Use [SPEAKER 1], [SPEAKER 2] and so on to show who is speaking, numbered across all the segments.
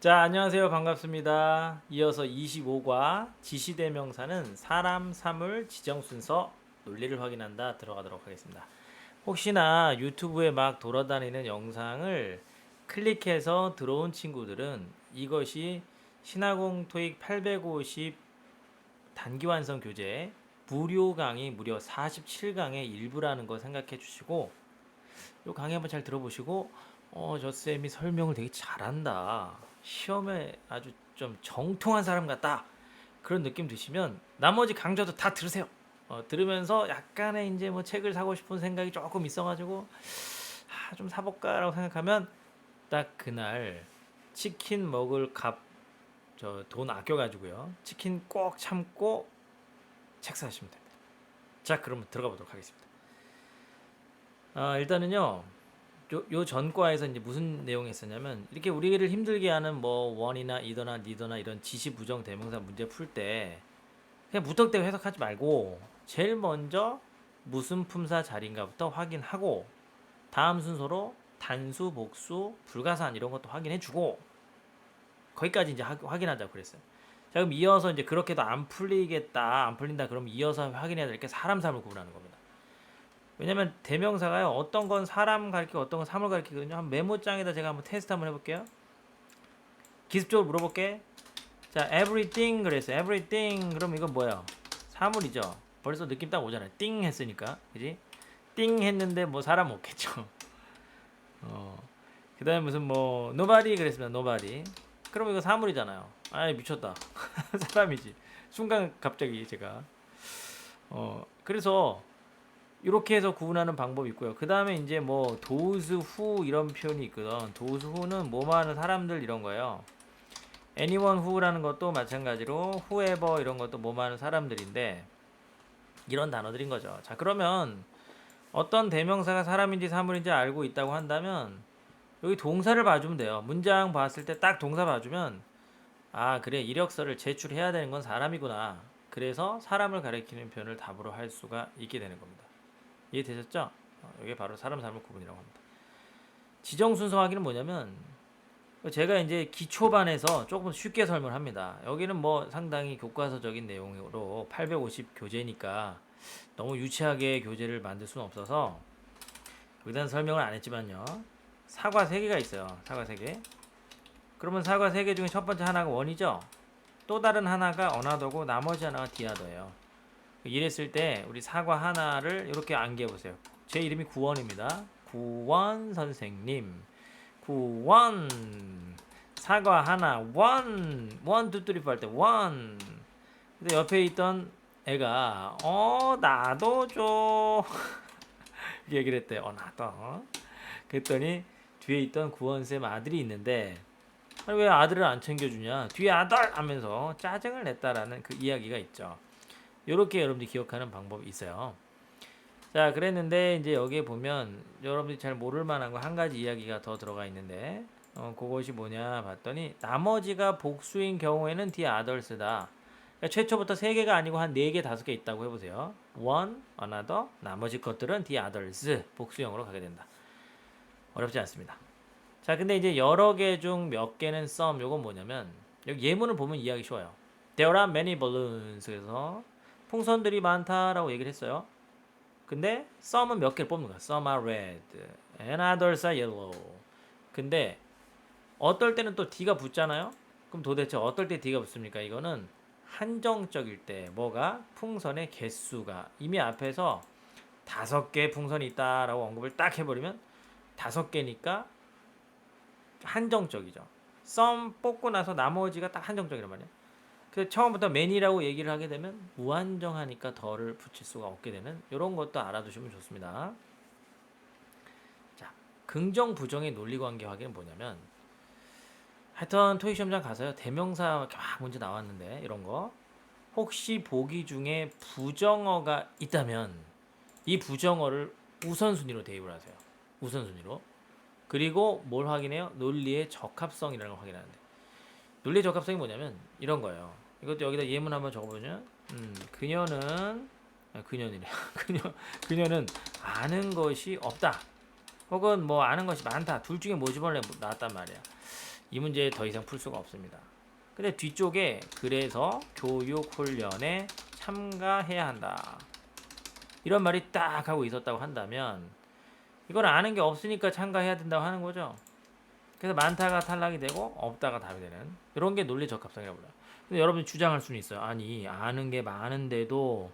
[SPEAKER 1] 자, 안녕하세요. 반갑습니다. 이어서 25과 지시대명사는 사람, 사물, 지정 순서, 논리를 확인한다 들어가도록 하겠습니다. 혹시나 유튜브에 막 돌아다니는 영상을 클릭해서 들어온 친구들은 이것이 신화공 토익 850 단기 완성 교재 무료 강의 무려 47강의 일부라는 거 생각해 주시고 요 강의 한번 잘 들어보시고 저 쌤이 설명을 되게 잘한다. 시험에 아주 좀 정통한 사람 같다. 그런 느낌 드시면 나머지 강좌도 다 들으세요. 들으면서 약간의 이제 뭐 책을 사고 싶은 생각이 조금 있어가지고 좀 사볼까라고 생각하면 딱 그날 치킨 먹을 값 저 돈 아껴가지고요. 치킨 꼭 참고 책 사시면 됩니다. 자, 그러면 들어가 보도록 하겠습니다. 일단은요. 요 전과에서 이제 무슨 내용이 있었냐면 이렇게 우리를 힘들게 하는 뭐 원이나 이더나 니더나 이런 지시 부정 대명사 문제 풀 때 그냥 무턱대고 해석하지 말고 제일 먼저 무슨 품사 자리인가부터 확인하고 다음 순서로 단수, 복수, 불가산 이런 것도 확인해주고 거기까지 이제 확인하자고 그랬어요. 자, 그럼 이어서 이제 그렇게도 안 풀리겠다, 안 풀린다, 그럼 이어서 확인해야 될 게 사람, 사람을 구분하는 겁니다. 왜냐면 대명사가요, 어떤 건 사람 가리키고 어떤 건 사물 가리키거든요. 한 메모장에다 제가 한번 테스트 한번 해볼게요. 기습적으로 물어볼게. 자, everything 그랬어요. everything 그럼 이건 뭐야? 사물이죠. 벌써 느낌 딱 오잖아요. 띵 했으니까, 그지? 띵 했는데 뭐 사람 없겠죠. 그다음에 무슨 뭐 nobody 그랬습니다. nobody. 그럼 이거 사물이잖아요. 아이 미쳤다. 사람이지. 순간 갑자기 제가 그래서 이렇게 해서 구분하는 방법이 있고요. 그 다음에 이제 뭐 those who 이런 표현이 있거든. those who는 뭐뭐 하는 사람들 이런 거예요. anyone who라는 것도 마찬가지로 whoever 이런 것도 뭐뭐 하는 사람들인데 이런 단어들인 거죠. 자, 그러면 어떤 대명사가 사람인지 사물인지 알고 있다고 한다면 여기 동사를 봐주면 돼요. 문장 봤을 때 딱 동사 봐주면 아, 그래, 이력서를 제출해야 되는 건 사람이구나. 그래서 사람을 가리키는 표현을 답으로 할 수가 있게 되는 겁니다. 이해되셨죠? 이게 바로 사람 삶의 구분이라고 합니다. 지정 순서 확인은 뭐냐면 제가 이제 기초반에서 조금 쉽게 설명을 합니다. 여기는 뭐 상당히 교과서적인 내용으로 850 교재니까 너무 유치하게 교재를 만들 수는 없어서 여기다는 설명을 안 했지만요. 사과 3개가 있어요. 사과 3개. 그러면 사과 3개 중에 첫 번째 하나가 원이죠. 또 다른 하나가 어나더고 나머지 하나가 디아더예요. 이랬을 때 우리 사과 하나를 이렇게 암기해 보세요. 제 이름이 구원입니다. 구원 선생님. 구원. 사과 하나. 원. 원, 투, 쓰리, 포 할 때 원. 근데 옆에 있던 애가 나도 줘. 얘기를 했대. 나도. 그랬더니 뒤에 있던 구원쌤 아들이 있는데 아니, 왜 아들을 안 챙겨주냐? 뒤에 아들 하면서 짜증을 냈다라는 그 이야기가 있죠. 요렇게 여러분들이 기억하는 방법이 있어요. 자, 그랬는데 이제 여기에 보면 여러분들이 잘 모를 만한 거 한 가지 이야기가 더 들어가 있는데 그것이 뭐냐 봤더니 나머지가 복수인 경우에는 the others다. 그러니까 최초부터 3개가 아니고 한 4개, 5개 있다고 해보세요. one, another, 나머지 것들은 the others 복수형으로 가게 된다. 어렵지 않습니다. 자, 근데 이제 여러 개 중 몇 개는 some. 요건 뭐냐면 여기 예문을 보면 이해하기 쉬워요. There are many balloons. 그래서 풍선들이 많다라고 얘기를 했어요. 근데 some은 몇 개를 뽑는 거야. Some are red and others are yellow. 근데 어떨 때는 또 D가 붙잖아요. 그럼 도대체 어떨 때 D가 붙습니까? 이거는 한정적일 때 뭐가 풍선의 개수가 이미 앞에서 5개 풍선이 있다라고 언급을 딱 해버리면 5개니까 한정적이죠. some 뽑고 나서 나머지가 딱 한정적이란 말이에요. 그 처음부터 many라고 얘기를 하게 되면 무한정하니까 덜을 붙일 수가 없게 되는 이런 것도 알아두시면 좋습니다. 자, 긍정 부정의 논리관계 확인은 뭐냐면 하여튼 토익 시험장 가서요 대명사 막 문제 나왔는데 이런 거 혹시 보기 중에 부정어가 있다면 이 부정어를 우선순위로 대입을 하세요. 우선순위로. 그리고 뭘 확인해요? 논리의 적합성이라는 걸 확인하는데 논리의 적합성이 뭐냐면 이런 거예요. 이것도 여기다 예문 한번 적어보면 그녀는 그녀는 아는 것이 없다. 혹은 뭐 아는 것이 많다. 둘 중에 뭐 집어내 나왔단 말이야. 이 문제 더 이상 풀 수가 없습니다. 근데 뒤쪽에 그래서 교육 훈련에 참가해야 한다. 이런 말이 딱 하고 있었다고 한다면 이걸 아는 게 없으니까 참가해야 된다고 하는 거죠. 그래서 많다가 탈락이 되고 없다가 답이 되는 이런 게 논리 적합성이라고 불러요. 근데 여러분이 주장할 수는 있어요. 아니 아는 게 많은데도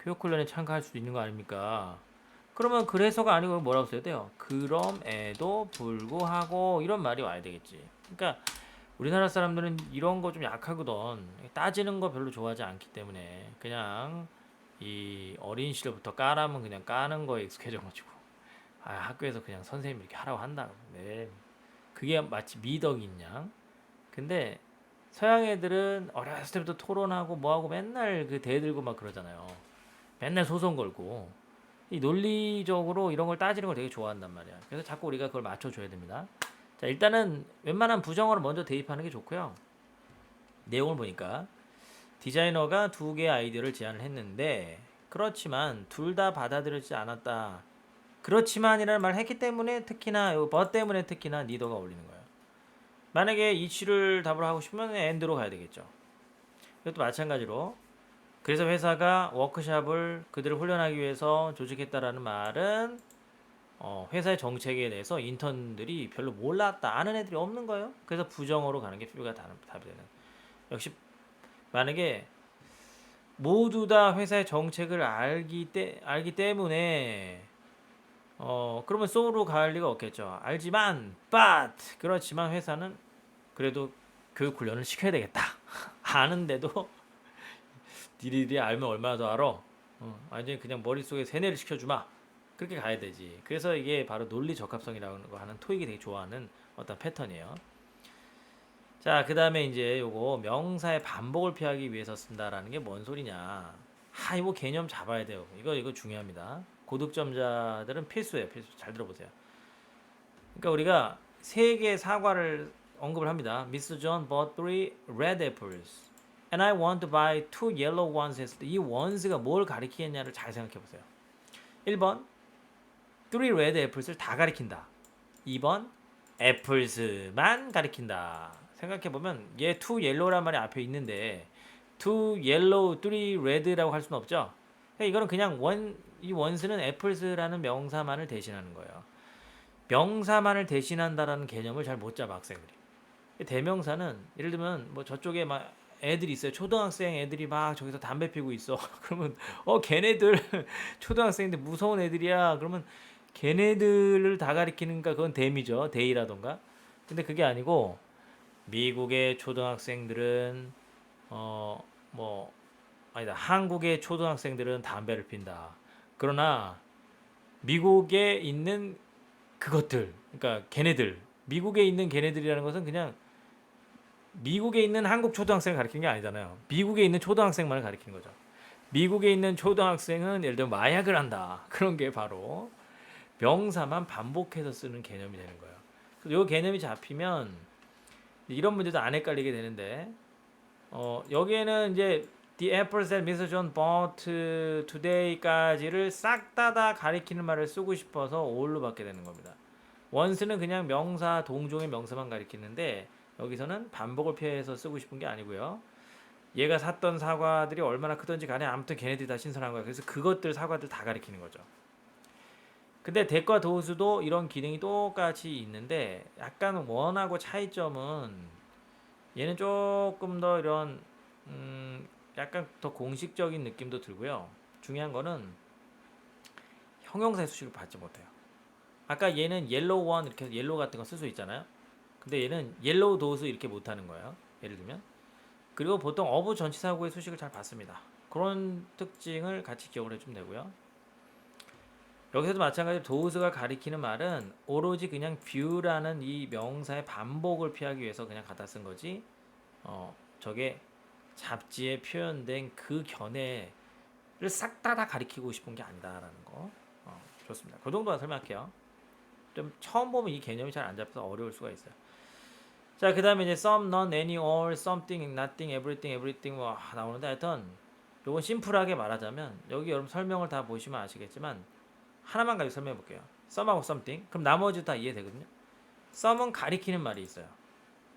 [SPEAKER 1] 교육 훈련에 참가할 수도 있는 거 아닙니까? 그러면 그래서가 아니고 뭐라고 써야 돼요? 그럼에도 불구하고 이런 말이 와야 되겠지. 그러니까 우리나라 사람들은 이런 거 좀 약하거든. 따지는 거 별로 좋아하지 않기 때문에 그냥 이 어린 시절부터 까라면 그냥 까는 거에 익숙해져가지고 학교에서 그냥 선생님이 이렇게 하라고 한다. 네. 그게 마치 미덕인 양. 근데 서양 애들은 어렸을 때부터 토론하고 뭐하고 맨날 그 대 들고 막 그러잖아요. 맨날 소송 걸고 이 논리적으로 이런 걸 따지는 걸 되게 좋아한단 말이야. 그래서 자꾸 우리가 그걸 맞춰줘야 됩니다. 자, 일단은 웬만한 부정어를 먼저 대입하는 게 좋고요. 내용을 보니까 디자이너가 두 개의 아이디어를 제안을 했는데 그렇지만 둘 다 받아들이지 않았다. 그렇지만이라는 말을 했기 때문에 특히나 but 때문에 특히나 니더가 올리는 거예요. 만약에 이치를 답을 하고 싶으면 and로 가야 되겠죠. 이것도 마찬가지로 그래서 회사가 워크샵을 그들을 훈련하기 위해서 조직했다라는 말은 회사의 정책에 대해서 인턴들이 별로 몰랐다 아는 애들이 없는 거예요. 그래서 부정어로 가는 게 필요가 답이 되는. 역시 만약에 모두 다 회사의 정책을 알기 때문에 그러면 so로 갈 리가 없겠죠. 알지만 but 그렇지만 회사는 그래도 교육 훈련을 시켜야 되겠다. 아는데도 니들이 알면 얼마나 더 알아? 완전히 그냥 머릿속에 세뇌를 시켜주마. 그렇게 가야 되지. 그래서 이게 바로 논리 적합성이라고 하는 토익이 되게 좋아하는 어떤 패턴이에요. 자, 그 다음에 이제 요거 명사의 반복을 피하기 위해서 쓴다라는 게 뭔 소리냐. 이거 개념 잡아야 돼요. 이거 중요합니다. 고득점자들은 필수예요. 필수. 잘 들어보세요. 그러니까 우리가 세 개의 사과를 언급을 합니다. Mr. John bought 3 red apples. And I want to buy 2 yellow ones 했을 때 이 ones가 뭘 가리키느냐를 잘 생각해 보세요. 1번 3 red apples를 다 가리킨다. 2번 apples만 가리킨다. 생각해 보면 얘 2 yellow란 말이 앞에 있는데 2 yellow, 3 red라고 할 수는 없죠. 이거는 그냥 이 ones는 apples라는 명사만을 대신하는 거예요. 명사만을 대신한다라는 개념을 잘 못 잡아 학생들이. 대명사는 예를 들면 뭐 저쪽에 막 애들이 있어요. 초등학생 애들이 막 저기서 담배 피고 있어. 그러면 걔네들 초등학생인데 무서운 애들이야. 그러면 걔네들을 다 가리키는가 그건 대미죠. 대이라던가. 근데 그게 아니고 미국의 초등학생들은 뭐 아니다. 한국의 초등학생들은 담배를 핀다. 그러나 미국에 있는 그것들, 그러니까 걔네들, 미국에 있는 걔네들이라는 것은 그냥 미국에 있는 한국 초등학생을 가리키는 게 아니잖아요. 미국에 있는 초등학생만을 가리키는 거죠. 미국에 있는 초등학생은 예를 들면 마약을 한다. 그런 게 바로 명사만 반복해서 쓰는 개념이 되는 거예요. 그래서 이 개념이 잡히면 이런 문제도 안 헷갈리게 되는데 여기에는 이제 The apples that Mr. John bought today까지를 싹 다 가리키는 말을 쓰고 싶어서 all로 받게 되는 겁니다. once는 그냥 명사 동종의 명사만 가리키는데 여기서는 반복을 피해서 쓰고 싶은 게 아니고요. 얘가 샀던 사과들이 얼마나 크던지 간에 아무튼 걔네들이 다 신선한 거야. 그래서 그것들 사과들 다 가리키는 거죠. 근데 대과 도수도 이런 기능이 똑같이 있는데 약간 원하고 차이점은 얘는 조금 더 이런 약간 더 공식적인 느낌도 들고요. 중요한 거는 형용사의 수식을 받지 못해요. 아까 얘는 옐로우 원 이렇게 옐로우 같은 거 쓸 수 있잖아요. 근데 얘는 옐로우 도수 이렇게 못하는 거예요. 예를 들면. 그리고 보통 어부 전치사구의 수식을 잘 받습니다. 그런 특징을 같이 기억을 해주면 되고요. 여기서도 마찬가지로 도우스가 가리키는 말은 오로지 그냥 view라는 이 명사의 반복을 피하기 위해서 그냥 갖다 쓴 거지. 저게 잡지에 표현된 그 견해를 싹 다 가리키고 싶은 게 아니다라는 거. 좋습니다. 그 정도만 설명할게요. 좀 처음 보면 이 개념이 잘 안 잡혀서 어려울 수가 있어요. 자, 그 다음에 이제 some, none, any, all, something, nothing, everything 뭐 나오는데 하여튼 요건 심플하게 말하자면 여기 여러분 설명을 다 보시면 아시겠지만 하나만 가지고 설명해 볼게요. some하고 something. 그럼 나머지 다 이해되거든요. some은 가리키는 말이 있어요.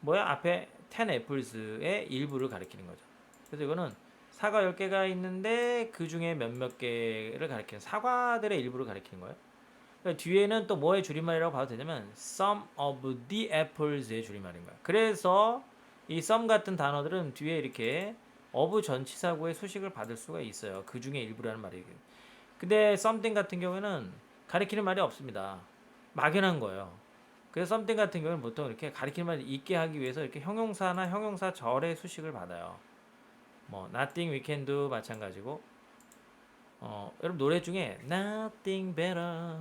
[SPEAKER 1] 뭐야? 앞에 10 apples의 일부를 가리키는 거죠. 그래서 이거는 사과 10개가 있는데 그 중에 몇몇 개를 가리키는 사과들의 일부를 가리키는 거예요. 그러니까 뒤에는 또 뭐의 줄임말이라고 봐도 되냐면 some of the apples의 줄임말인 거야. 그래서 이 some 같은 단어들은 뒤에 이렇게 of 전치사구의 수식을 받을 수가 있어요. 그 중에 일부라는 말이에요. 근데 something 같은 경우에는 가리키는 말이 없습니다. 막연한 거예요. 그래서 something 같은 경우는 보통 이렇게 가리키는 말을 있게 하기 위해서 이렇게 형용사나 형용사절의 수식을 받아요. 뭐 nothing we can do 마찬가지고 여러분 노래 중에 Nothing Better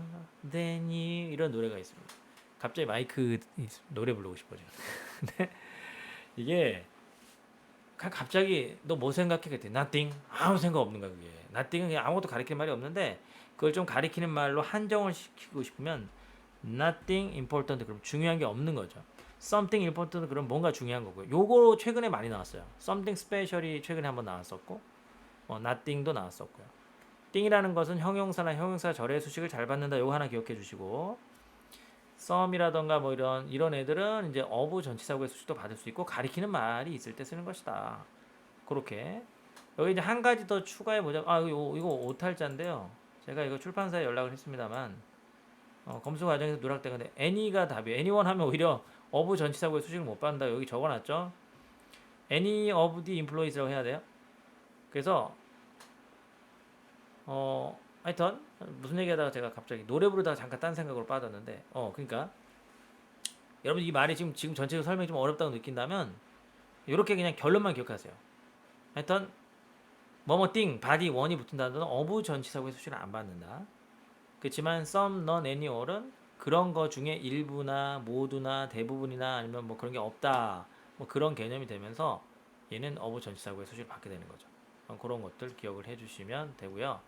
[SPEAKER 1] Than You 이런 노래가 있습니다. 갑자기 마이크 노래 부르고 싶어져요. 근데 이게 갑자기 너 뭐 생각해? 그랬더니 Nothing 아무 생각 없는 거야 그게. Nothing은 그냥 아무것도 가리키는 말이 없는데 그걸 좀 가리키는 말로 한정을 시키고 싶으면 Nothing important 그럼 중요한 게 없는 거죠. Something important 그럼 뭔가 중요한 거고요. 요거 최근에 많이 나왔어요. Something special이 최근에 한번 나왔었고 Nothing도 나왔었고요. 띵이라는 것은 형용사나 형용사절의 수식을 잘 받는다. 요거 하나 기억해 주시고 some이라던가 뭐 이런 애들은 이제 of 전치사구의 수식도 받을 수 있고 가리키는 말이 있을 때 쓰는 것이다. 그렇게 여기 이제 한 가지 더 추가해 보자. 이거 오탈자인데요. 제가 이거 출판사에 연락을 했습니다만 검수 과정에서 누락된 건데 any가 답이에요. anyone 하면 오히려 of 전치사구의 수식을 못 받는다. 여기 적어놨죠. any of the employees라고 해야 돼요. 그래서 하여튼 무슨 얘기하다가 제가 갑자기 노래 부르다가 잠깐 딴 생각으로 빠졌는데 그러니까 여러분 이 말이 지금 전체적으로 설명이 좀 어렵다고 느낀다면 이렇게 그냥 결론만 기억하세요. 하여튼 뭐뭐띵 바디 원이 붙은 단어는 어부 전치사구의 수식을 안 받는다. 그렇지만 some, none, any, all은 그런 거 중에 일부나 모두나 대부분이나 아니면 뭐 그런 게 없다. 뭐 그런 개념이 되면서 얘는 어부 전치사구의 수식을 받게 되는 거죠. 그런 것들 기억을 해주시면 되고요.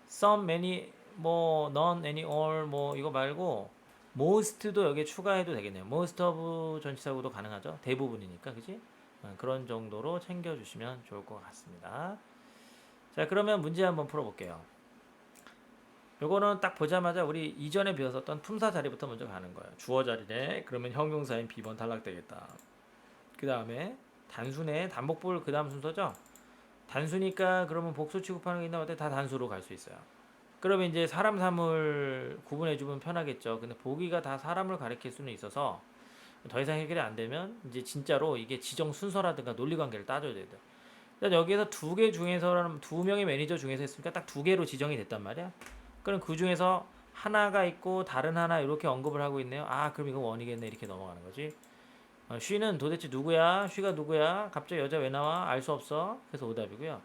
[SPEAKER 1] some, many, 뭐 none, any, all 뭐 이거 말고 most도 여기에 추가해도 되겠네요. most of 전치사구도 가능하죠. 대부분이니까 그지? 그런 정도로 챙겨주시면 좋을 것 같습니다. 자 그러면 문제 한번 풀어볼게요. 요거는 딱 보자마자 우리 이전에 배웠었던 품사 자리부터 먼저 가는 거예요. 주어 자리네. 그러면 형용사인 B번 탈락되겠다. 그 다음에 단수네. 단복불 그 다음 순서죠. 단수니까 그러면 복수 취급하는 게 있나 봤더니 다 단수로 갈 수 있어요. 그러면 이제 사람 사물 구분해주면 편하겠죠. 근데 보기가 다 사람을 가리킬 수는 있어서 더 이상 해결이 안 되면 이제 진짜로 이게 지정 순서라든가 논리관계를 따져야 돼요. 일단 여기에서 두 개 중에서는 두 명의 매니저 중에서 했으니까 딱 두 개로 지정이 됐단 말이야. 그럼 그 중에서 하나가 있고 다른 하나 이렇게 언급을 하고 있네요. 그럼 이거 원이겠네 이렇게 넘어가는 거지. 쉬는 도대체 누구야? 쉬가 누구야? 갑자기 여자 왜 나와? 알 수 없어. 그래서 오답이고요.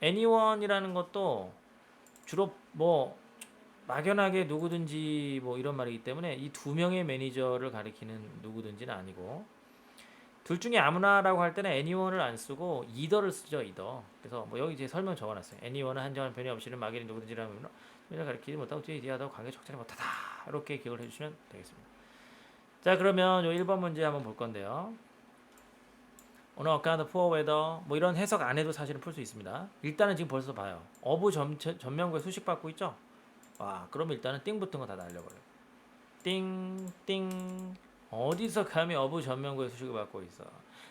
[SPEAKER 1] anyone이라는 것도 주로 뭐 막연하게 누구든지 뭐 이런 말이기 때문에 이 두 명의 매니저를 가리키는 누구든지는 아니고 둘 중에 아무나라고 할 때는 anyone을 안 쓰고 either를 쓰죠. either. 그래서 뭐 여기 이제 설명 적어놨어요. anyone은 한정한 편이 없이는 막연히 누구든지라면 매니저 가리키지 못하고 뒤하다고 관계 척자리 못하다. 이렇게 기억을 해주시면 되겠습니다. 자 그러면 요 1번 문제 한번 볼 건데요. 오늘 어카운트 포어 웨더 뭐 이런 해석 안 해도 사실은 풀 수 있습니다. 일단은 지금 벌써 봐요. 어부 전면구에 수식 받고 있죠? 그러면 일단은 띵 붙은 거 다 날려버려요. 띵, 띵. 어디서 감히 어부 전면구에 수식을 받고 있어.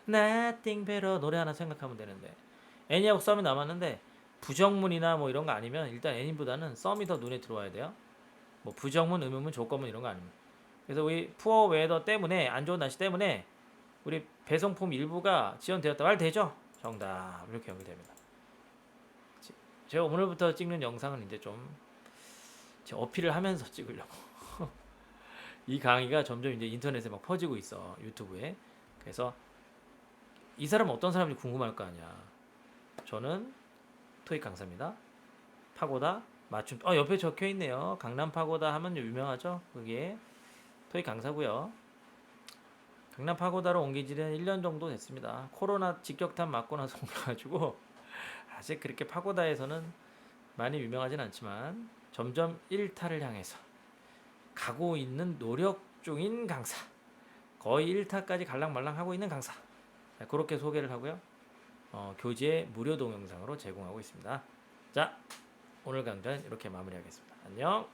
[SPEAKER 1] Nothing better 노래 하나 생각하면 되는데 애니하고 썸이 남았는데 부정문이나 뭐 이런 거 아니면 일단 애니보다는 썸이 더 눈에 들어와야 돼요. 뭐 부정문, 의문문, 조건문 이런 거 아닙니다. 그래서 우리 푸어 웨더 때문에 안 좋은 날씨 때문에 우리 배송품 일부가 지연되었다. 말 되죠? 정답 이렇게 연결됩니다. 제가 오늘부터 찍는 영상은 이제 좀 제 어필을 하면서 찍으려고 이 강의가 점점 이제 인터넷에 막 퍼지고 있어 유튜브에. 그래서 이 사람은 어떤 사람인지 궁금할 거 아니야. 저는 토익 강사입니다. 파고다 맞춤 옆에 적혀 있네요. 강남 파고다 하면 유명하죠. 그게 토익 강사고요. 강남 파고다로 옮긴 지는 1년 정도 됐습니다. 코로나 직격탄 맞고 나서 옮겨가지고 아직 그렇게 파고다에서는 많이 유명하진 않지만 점점 1타를 향해서 가고 있는 노력 중인 강사. 거의 1타까지 갈랑말랑 하고 있는 강사. 그렇게 소개를 하고요. 교재 무료 동영상으로 제공하고 있습니다. 자, 오늘 강좌는 이렇게 마무리하겠습니다. 안녕.